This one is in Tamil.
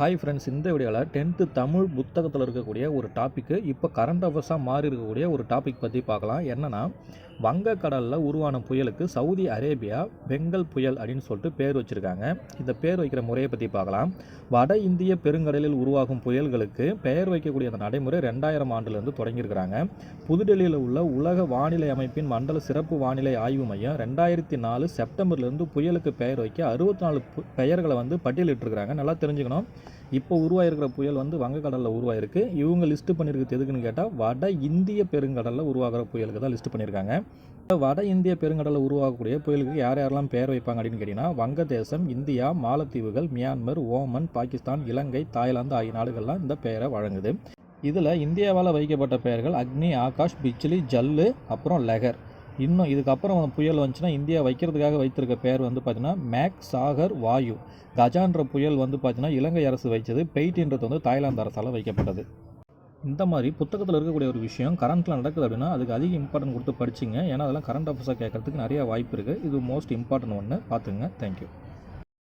ஹாய் ஃப்ரெண்ட்ஸ், இந்த வீடியோவில் 10th தமிழ் புத்தகத்தில் இருக்கக்கூடிய ஒரு டாப்பிக்கு இப்போ கரண்ட் அஃபேர்ஸாக மாறி இருக்கக்கூடிய ஒரு டாபிக் பற்றி பார்க்கலாம். என்னென்னா, வங்கக்கடலில் உருவான புயலுக்கு சவுதி அரேபியா பெங்கல் புயல் அப்படின்னு சொல்லிட்டு பேர் வச்சுருக்காங்க. இந்த பேர் வைக்கிற முறையை பற்றி பார்க்கலாம். வட இந்திய பெருங்கடலில் உருவாகும் புயல்களுக்கு பெயர் வைக்கக்கூடிய அந்த நடைமுறை 2000 ஆண்டுலேருந்து தொடங்கியிருக்கிறாங்க. புதுடெல்லியில் உள்ள உலக வானிலை அமைப்பின் மண்டல சிறப்பு வானிலை ஆய்வு மையம் 2004 செப்டம்பர்லேருந்து புயலுக்கு பெயர் வைக்க 64 பெயர்களை பட்டியலிட்டிருக்கிறாங்க. நல்லா தெரிஞ்சுக்கணும். இப்போ உருவாயிருக்கிற புயல் வங்கக்கடலில் உருவாயிருக்கு. இவங்க லிஸ்ட்டு பண்ணியிருக்கிறது எதுக்குன்னு கேட்டால், வட இந்திய பெருங்கடலில் உருவாகிற புயலுக்கு தான் லிஸ்ட்டு பண்ணியிருக்காங்க. வட இந்திய பெருங்கடலில் உருவாகக்கூடிய புயலுக்கு யாரெல்லாம் பெயர் வைப்பாங்க அப்படின்னு கேட்டிங்கன்னா, வங்கதேசம், இந்தியா, மாலத்தீவுகள், மியான்மர், ஓமன், பாகிஸ்தான், இலங்கை, தாய்லாந்து ஆகிய நாடுகள்லாம் இந்த பெயரை வழங்குது. இதில் இந்தியாவால் வைக்கப்பட்ட பெயர்கள் அக்னி, ஆகாஷ், பிச்லி, ஜல்லு, அப்புறம் லெகர். இன்னும் இதுக்கப்புறம் புயல் வந்துச்சுன்னா இந்தியா வைக்கிறதுக்காக வைத்திருக்க பேர் பார்த்திங்கன்னா மேக் சாகர் வாயு. கஜான்ற புயல் பார்த்திங்கன்னா இலங்கை அரசு வைச்சது. பெய்ட்டின்றது தாய்லாந்து அரசால் வைக்கப்பட்டது. இந்த மாதிரி புத்தகத்தில் இருக்கக்கூடிய ஒரு விஷயம் கரண்ட்டில் நடக்குது அப்படின்னா அதுக்கு அதிக இம்பார்ட்டன்ட் கொடுத்து படிச்சிங்க. ஏன்னா அதெல்லாம் கரண்ட் அஃபேர்ஸாக கேட்கறதுக்கு நிறைய வாய்ப்பு இருக்குது. இது மோஸ்ட் இம்பார்ட்டன்ட் ஒன்று. பார்த்துங்க. தேங்க்யூ.